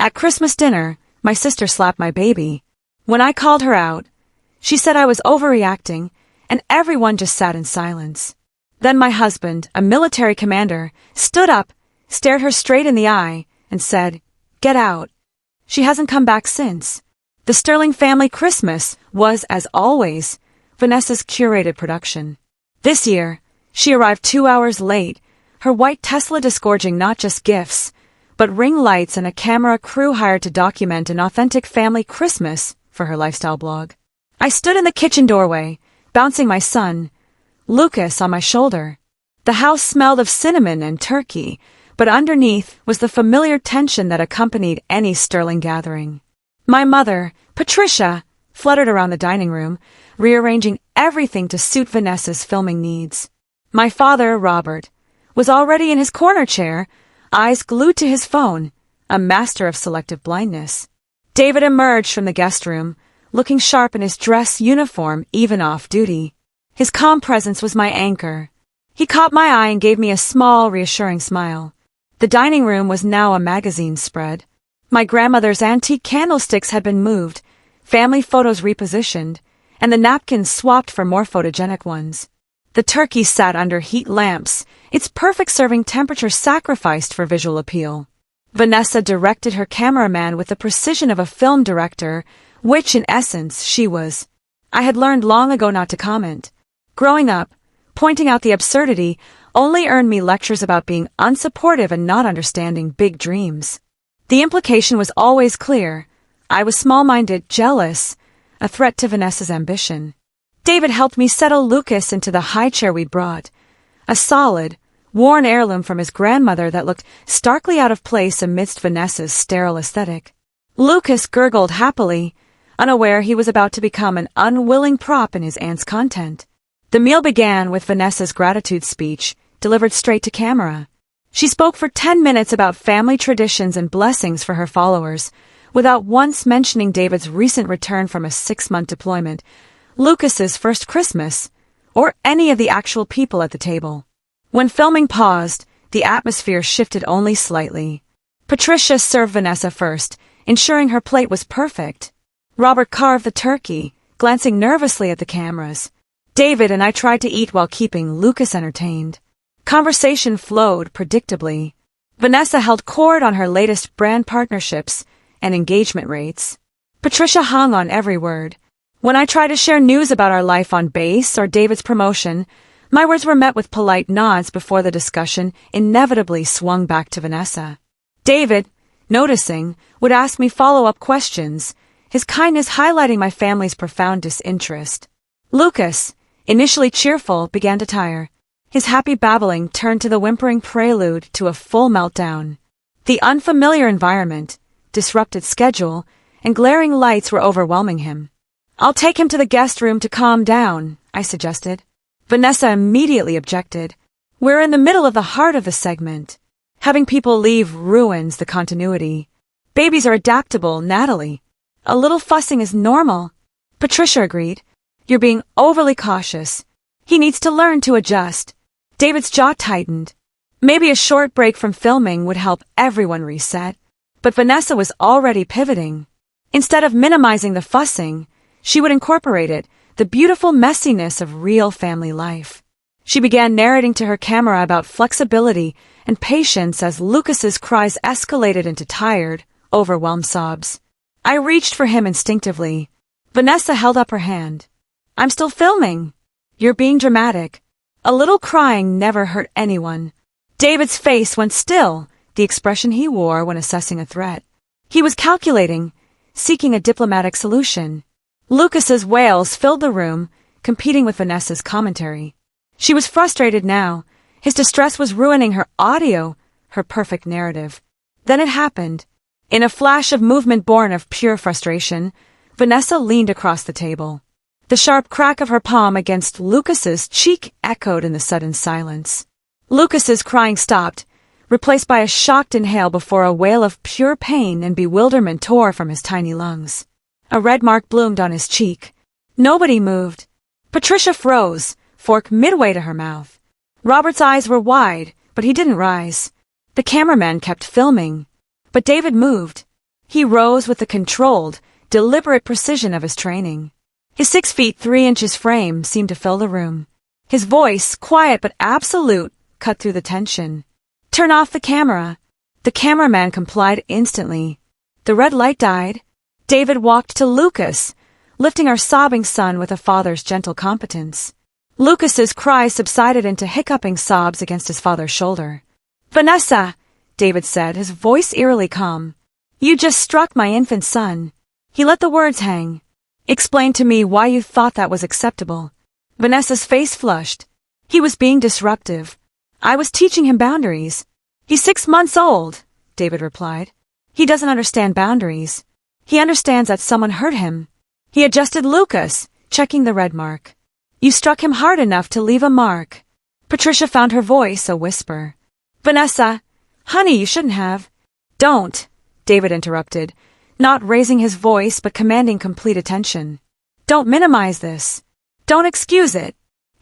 At Christmas dinner, my sister slapped my baby. When I called her out, she said I was overreacting, and everyone just sat in silence. Then my husband, a military commander, stood up, stared her straight in the eye, and said, "Get out." She hasn't come back since. The Sterling family Christmas was, as always, Vanessa's curated production. This year, she arrived 2 hours late, her white Tesla disgorging not just gifts, but ring lights and a camera crew hired to document an authentic family Christmas for her lifestyle blog. I stood in the kitchen doorway, bouncing my son, Lucas, on my shoulder. The house smelled of cinnamon and turkey, but underneath was the familiar tension that accompanied any Sterling gathering. My mother, Patricia, fluttered around the dining room, rearranging everything to suit Vanessa's filming needs. My father, Robert, was already in his corner chair, eyes glued to his phone, a master of selective blindness. David emerged from the guest room, looking sharp in his dress uniform even off duty. His calm presence was my anchor. He caught my eye and gave me a small, reassuring smile. The dining room was now a magazine spread. My grandmother's antique candlesticks had been moved, family photos repositioned, and the napkins swapped for more photogenic ones. The turkey sat under heat lamps, its perfect serving temperature sacrificed for visual appeal. Vanessa directed her cameraman with the precision of a film director, which in essence she was. I had learned long ago not to comment. Growing up, pointing out the absurdity only earned me lectures about being unsupportive and not understanding big dreams. The implication was always clear. I was small-minded, jealous, a threat to Vanessa's ambition. David helped me settle Lucas into the high chair we'd brought, a solid, worn heirloom from his grandmother that looked starkly out of place amidst Vanessa's sterile aesthetic. Lucas gurgled happily, unaware he was about to become an unwilling prop in his aunt's content. The meal began with Vanessa's gratitude speech, delivered straight to camera. She spoke for 10 minutes about family traditions and blessings for her followers, without once mentioning David's recent return from a 6-month deployment, Lucas's first Christmas, or any of the actual people at the table. When filming paused, the atmosphere shifted only slightly. Patricia served Vanessa first, ensuring her plate was perfect. Robert carved the turkey, glancing nervously at the cameras. David and I tried to eat while keeping Lucas entertained. Conversation flowed predictably. Vanessa held court on her latest brand partnerships and engagement rates. Patricia hung on every word. When I tried to share news about our life on base or David's promotion, my words were met with polite nods before the discussion inevitably swung back to Vanessa. David, noticing, would ask me follow-up questions, his kindness highlighting my family's profound disinterest. Lucas, initially cheerful, began to tire. His happy babbling turned to the whimpering prelude to a full meltdown. The unfamiliar environment, disrupted schedule, and glaring lights were overwhelming him. "I'll take him to the guest room to calm down," I suggested. Vanessa immediately objected. "We're in the middle of the heart of the segment. Having people leave ruins the continuity. Babies are adaptable, Natalie. A little fussing is normal." Patricia agreed. "You're being overly cautious. He needs to learn to adjust." David's jaw tightened. Maybe a short break from filming would help everyone reset. But Vanessa was already pivoting. Instead of minimizing the fussing, she would incorporate it, the beautiful messiness of real family life. She began narrating to her camera about flexibility and patience as Lucas's cries escalated into tired, overwhelmed sobs. I reached for him instinctively. Vanessa held up her hand. "I'm still filming." "You're being dramatic." A little crying never hurt anyone. David's face went still, the expression he wore when assessing a threat. He was calculating, seeking a diplomatic solution. Lucas's wails filled the room, competing with Vanessa's commentary. She was frustrated now. His distress was ruining her audio, her perfect narrative. Then it happened. In a flash of movement born of pure frustration, Vanessa leaned across the table. The sharp crack of her palm against Lucas's cheek echoed in the sudden silence. Lucas's crying stopped, replaced by a shocked inhale before a wail of pure pain and bewilderment tore from his tiny lungs. A red mark bloomed on his cheek. Nobody moved. Patricia froze, fork midway to her mouth. Robert's eyes were wide, but he didn't rise. The cameraman kept filming. But David moved. He rose with the controlled, deliberate precision of his training. His 6'3" frame seemed to fill the room. His voice, quiet but absolute, cut through the tension. "Turn off the camera." The cameraman complied instantly. The red light died. David walked to Lucas, lifting our sobbing son with a father's gentle competence. Lucas's cries subsided into hiccuping sobs against his father's shoulder. "Vanessa," David said, his voice eerily calm. "You just struck my infant son." He let the words hang. "Explain to me why you thought that was acceptable." Vanessa's face flushed. "He was being disruptive. I was teaching him boundaries." "He's 6 months old," David replied. "He doesn't understand boundaries. He understands that someone hurt him." He adjusted Lucas, checking the red mark. "You struck him hard enough to leave a mark." Patricia found her voice a whisper. "Vanessa, honey, you shouldn't have." "Don't," David interrupted, not raising his voice but commanding complete attention. "Don't minimize this. Don't excuse it."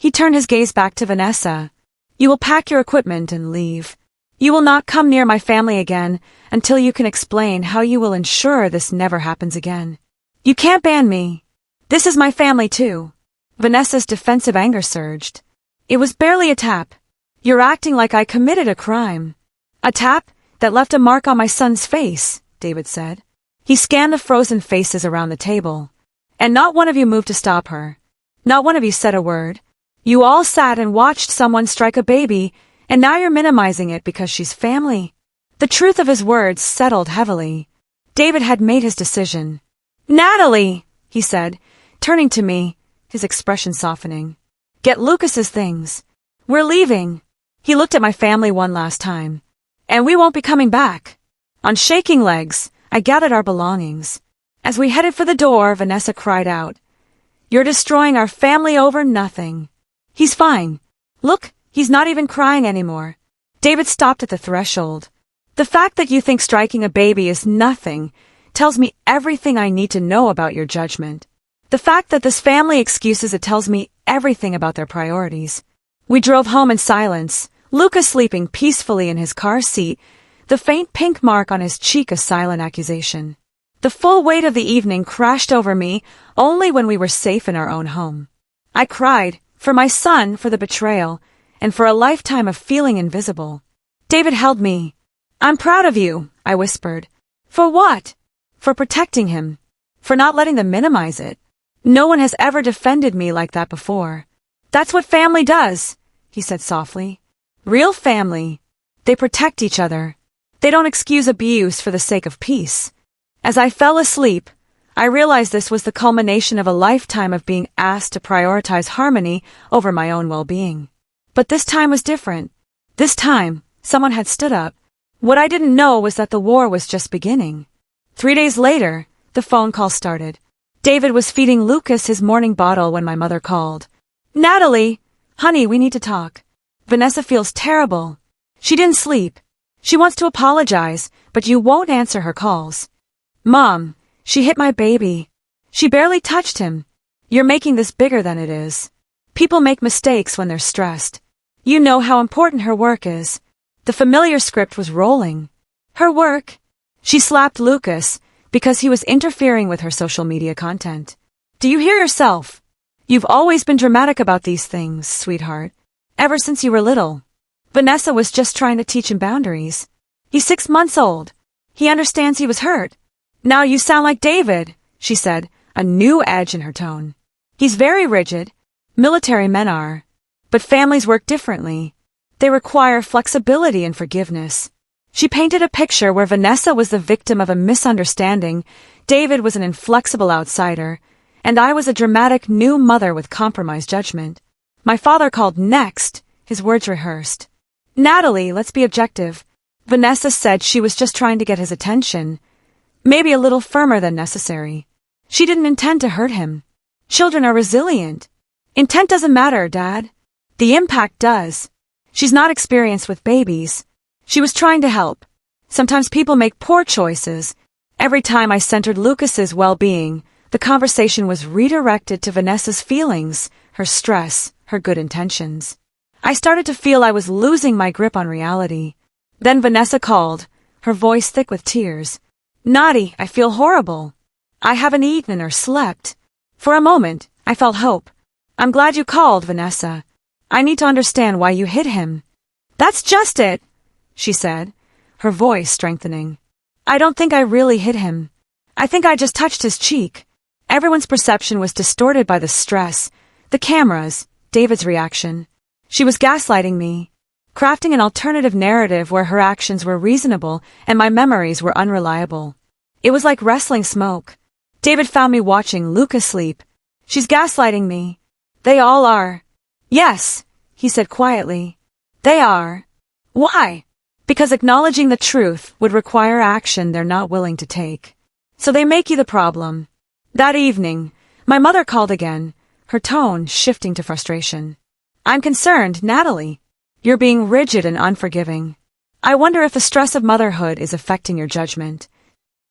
He turned his gaze back to Vanessa. "You will pack your equipment and leave. You will not come near my family again until you can explain how you will ensure this never happens again. You can't ban me. This is my family too." Vanessa's defensive anger surged. "It was barely a tap. You're acting like I committed a crime." "A tap that left a mark on my son's face," David said. He scanned the frozen faces around the table. "And not one of you moved to stop her. Not one of you said a word. You all sat and watched someone strike a baby, and now you're minimizing it because she's family." The truth of his words settled heavily. David had made his decision. "Natalie," he said, turning to me, his expression softening. "Get Lucas's things. We're leaving." He looked at my family one last time. "And we won't be coming back." On shaking legs, I gathered our belongings. As we headed for the door, Vanessa cried out, "You're destroying our family over nothing." "He's fine. Look, he's not even crying anymore." David stopped at the threshold. "The fact that you think striking a baby is nothing tells me everything I need to know about your judgment. The fact that this family excuses it tells me everything about their priorities." We drove home in silence, Lucas sleeping peacefully in his car seat, the faint pink mark on his cheek a silent accusation. The full weight of the evening crashed over me only when we were safe in our own home. I cried, for my son, for the betrayal, and for a lifetime of feeling invisible. David held me. "I'm proud of you," I whispered. "For what?" "For protecting him. For not letting them minimize it. No one has ever defended me like that before." "That's what family does," he said softly. "Real family. They protect each other. They don't excuse abuse for the sake of peace." As I fell asleep, I realized this was the culmination of a lifetime of being asked to prioritize harmony over my own well-being. But this time was different. This time, someone had stood up. What I didn't know was that the war was just beginning. 3 days later, the phone call started. David was feeding Lucas his morning bottle when my mother called. "Natalie, honey, we need to talk. Vanessa feels terrible. She didn't sleep. She wants to apologize, but you won't answer her calls." "Mom, she hit my baby. She barely touched him. You're making this bigger than it is. People make mistakes when they're stressed. You know how important her work is." The familiar script was rolling. "Her work?" She slapped Lucas because he was interfering with her social media content. "Do you hear yourself? You've always been dramatic about these things, sweetheart. Ever since you were little. Vanessa was just trying to teach him boundaries. He's 6 months old. He understands he was hurt." "Now you sound like David," she said, a new edge in her tone. "He's very rigid. Military men are. But families work differently. They require flexibility and forgiveness." She painted a picture where Vanessa was the victim of a misunderstanding, David was an inflexible outsider, and I was a dramatic new mother with compromised judgment. My father called next, his words rehearsed. "Natalie, let's be objective." Vanessa said she was just trying to get his attention, maybe a little firmer than necessary. She didn't intend to hurt him. Children are resilient. Intent doesn't matter, Dad. The impact does. She's not experienced with babies. She was trying to help. Sometimes people make poor choices. Every time I centered Lucas's well-being, the conversation was redirected to Vanessa's feelings, her stress, her good intentions. I started to feel I was losing my grip on reality. Then Vanessa called, her voice thick with tears. Naughty, I feel horrible. I haven't eaten or slept. For a moment, I felt hope. I'm glad you called, Vanessa. I need to understand why you hit him. That's just it, she said, her voice strengthening. I don't think I really hit him. I think I just touched his cheek. Everyone's perception was distorted by the stress, the cameras, David's reaction. She was gaslighting me, crafting an alternative narrative where her actions were reasonable and my memories were unreliable. It was like wrestling smoke. David found me watching Lucas sleep. She's gaslighting me. They all are. Yes, he said quietly. They are. Why? Because acknowledging the truth would require action they're not willing to take. So they make you the problem. That evening, my mother called again, her tone shifting to frustration. I'm concerned, Natalie. You're being rigid and unforgiving. I wonder if the stress of motherhood is affecting your judgment.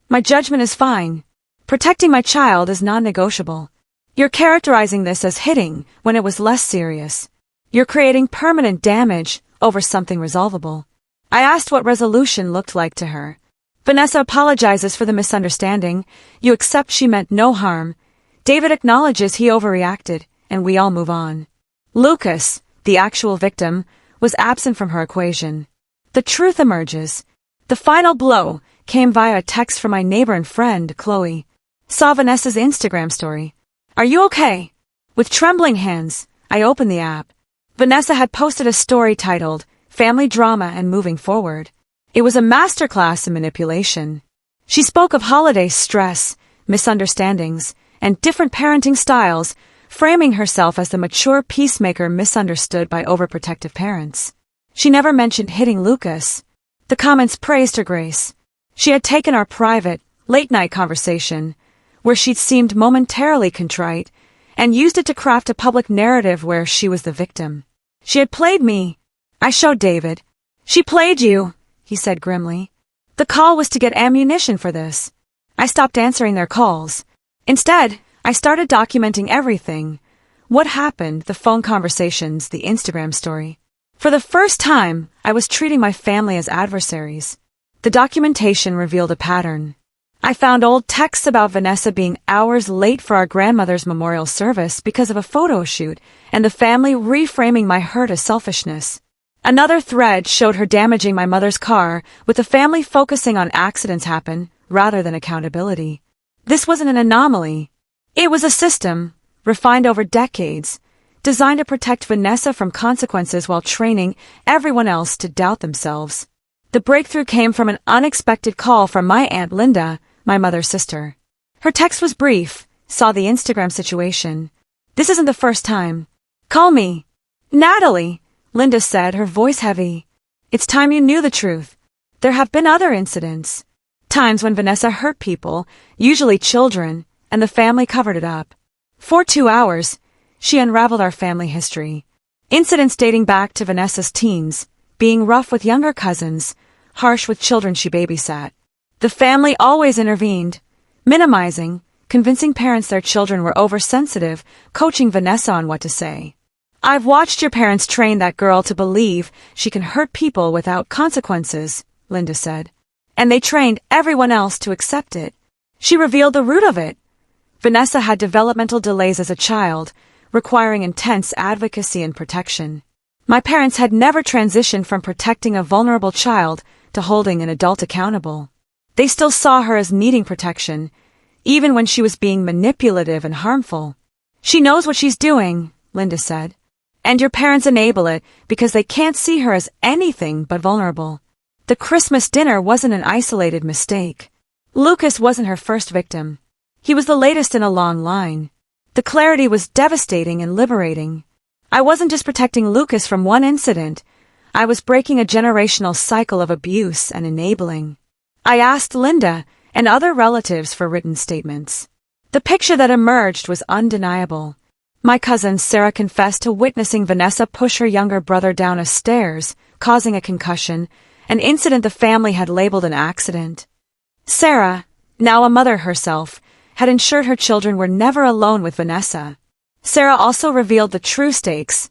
My judgment is fine. Protecting my child is non-negotiable. You're characterizing this as hitting when it was less serious. You're creating permanent damage over something resolvable. I asked what resolution looked like to her. Vanessa apologizes for the misunderstanding. You accept she meant no harm. David acknowledges he overreacted, and we all move on. Lucas, the actual victim, was absent from her equation. The truth emerges. The final blow came via a text from my neighbor and friend, Chloe. Saw Vanessa's Instagram story. Are you okay? With trembling hands, I opened the app. Vanessa had posted a story titled, Family Drama and Moving Forward. It was a masterclass in manipulation. She spoke of holiday stress, misunderstandings, and different parenting styles, framing herself as the mature peacemaker misunderstood by overprotective parents. She never mentioned hitting Lucas. The comments praised her grace. She had taken our private, late-night conversation, where she'd seemed momentarily contrite, and used it to craft a public narrative where she was the victim. She had played me. I showed David. She played you, he said grimly. The call was to get ammunition for this. I stopped answering their calls. Instead, I started documenting everything. What happened, the phone conversations, the Instagram story. For the first time, I was treating my family as adversaries. The documentation revealed a pattern. I found old texts about Vanessa being hours late for our grandmother's memorial service because of a photo shoot, and the family reframing my hurt as selfishness. Another thread showed her damaging my mother's car, with the family focusing on accidents happen rather than accountability. This wasn't an anomaly. It was a system, refined over decades, designed to protect Vanessa from consequences while training everyone else to doubt themselves. The breakthrough came from an unexpected call from my Aunt Linda, my mother's sister. Her text was brief, saw the Instagram situation. This isn't the first time. Call me. Natalie, Linda said, her voice heavy. It's time you knew the truth. There have been other incidents. Times when Vanessa hurt people, usually children, and the family covered it up. For 2 hours, she unraveled our family history. Incidents dating back to Vanessa's teens, being rough with younger cousins, harsh with children she babysat. The family always intervened, minimizing, convincing parents their children were oversensitive, coaching Vanessa on what to say. I've watched your parents train that girl to believe she can hurt people without consequences, Linda said. And they trained everyone else to accept it. She revealed the root of it. Vanessa had developmental delays as a child, requiring intense advocacy and protection. My parents had never transitioned from protecting a vulnerable child to holding an adult accountable. They still saw her as needing protection, even when she was being manipulative and harmful. She knows what she's doing, Linda said. And your parents enable it because they can't see her as anything but vulnerable. The Christmas dinner wasn't an isolated mistake. Lucas wasn't her first victim. He was the latest in a long line. The clarity was devastating and liberating. I wasn't just protecting Lucas from one incident. I was breaking a generational cycle of abuse and enabling. I asked Linda and other relatives for written statements. The picture that emerged was undeniable. My cousin Sarah confessed to witnessing Vanessa push her younger brother down a stairs, causing a concussion, an incident the family had labeled an accident. Sarah, now a mother herself, had ensured her children were never alone with Vanessa. Sarah also revealed the true stakes.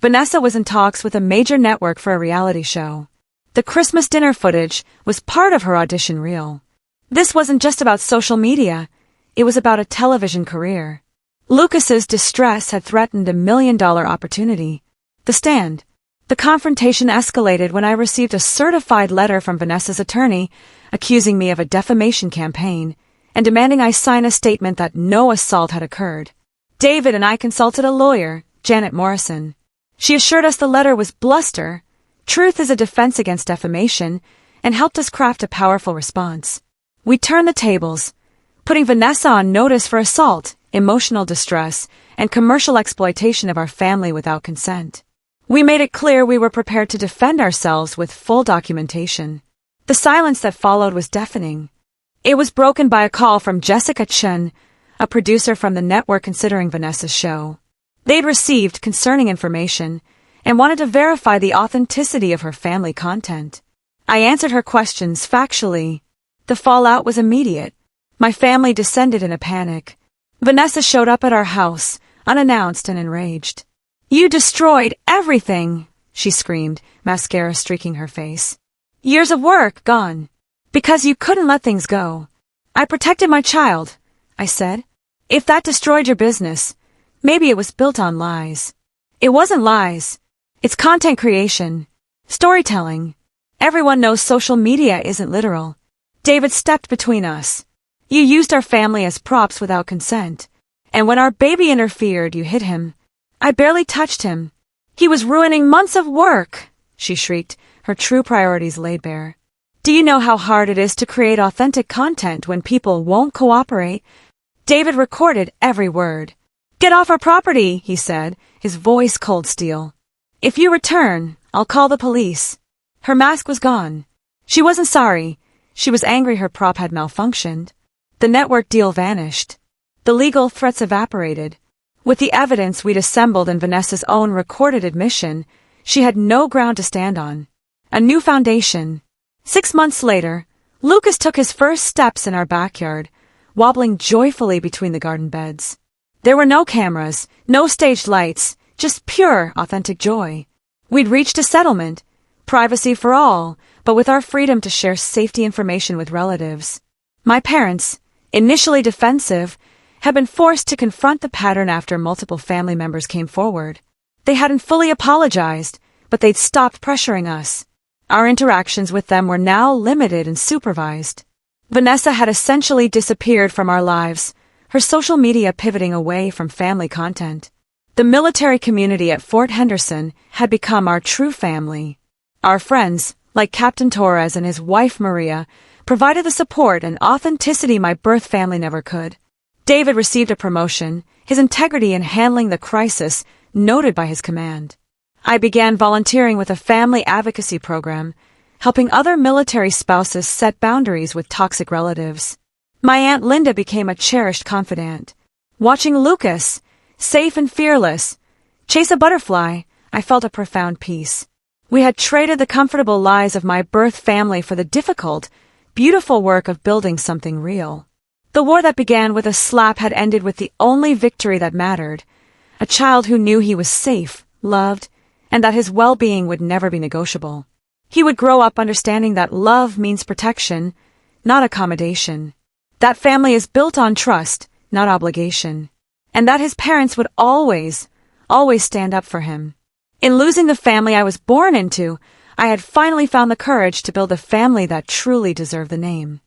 Vanessa was in talks with a major network for a reality show. The Christmas dinner footage was part of her audition reel. This wasn't just about social media. It was about a television career. Lucas's distress had threatened $1 million opportunity. The stand. The confrontation escalated when I received a certified letter from Vanessa's attorney accusing me of a defamation campaign and demanding I sign a statement that no assault had occurred. David and I consulted a lawyer, Janet Morrison. She assured us the letter was bluster, truth is a defense against defamation, and helped us craft a powerful response. We turned the tables, putting Vanessa on notice for assault, emotional distress, and commercial exploitation of our family without consent. We made it clear we were prepared to defend ourselves with full documentation. The silence that followed was deafening. It was broken by a call from Jessica Chen, a producer from the network considering Vanessa's show. They'd received concerning information and wanted to verify the authenticity of her family content. I answered her questions factually. The fallout was immediate. My family descended in a panic. Vanessa showed up at our house, unannounced and enraged. "You destroyed everything," she screamed, mascara streaking her face. "Years of work gone. Because you couldn't let things go." "I protected my child," I said. "If that destroyed your business, maybe it was built on lies." "It wasn't lies. It's content creation. Storytelling. Everyone knows social media isn't literal." David stepped between us. "You used our family as props without consent. And when our baby interfered, you hit him." "I barely touched him. He was ruining months of work," she shrieked, her true priorities laid bare. "Do you know how hard it is to create authentic content when people won't cooperate?" David recorded every word. "Get off our property," he said, his voice cold steel. "If you return, I'll call the police." Her mask was gone. She wasn't sorry. She was angry her prop had malfunctioned. The network deal vanished. The legal threats evaporated. With the evidence we'd assembled and Vanessa's own recorded admission, she had no ground to stand on. A new foundation. 6 months later, Lucas took his first steps in our backyard, wobbling joyfully between the garden beds. There were no cameras, no staged lights, just pure, authentic joy. We'd reached a settlement, privacy for all, but with our freedom to share safety information with relatives. My parents, initially defensive, had been forced to confront the pattern after multiple family members came forward. They hadn't fully apologized, but they'd stopped pressuring us. Our interactions with them were now limited and supervised. Vanessa had essentially disappeared from our lives, her social media pivoting away from family content. The military community at Fort Henderson had become our true family. Our friends, like Captain Torres and his wife Maria, provided the support and authenticity my birth family never could. David received a promotion, his integrity in handling the crisis noted by his command. I began volunteering with a family advocacy program, helping other military spouses set boundaries with toxic relatives. My Aunt Linda became a cherished confidant. Watching Lucas, safe and fearless, chase a butterfly, I felt a profound peace. We had traded the comfortable lies of my birth family for the difficult, beautiful work of building something real. The war that began with a slap had ended with the only victory that mattered, a child who knew he was safe, loved, and that his well-being would never be negotiable. He would grow up understanding that love means protection, not accommodation. That family is built on trust, not obligation. And that his parents would always stand up for him. In losing the family I was born into, I had finally found the courage to build a family that truly deserved the name.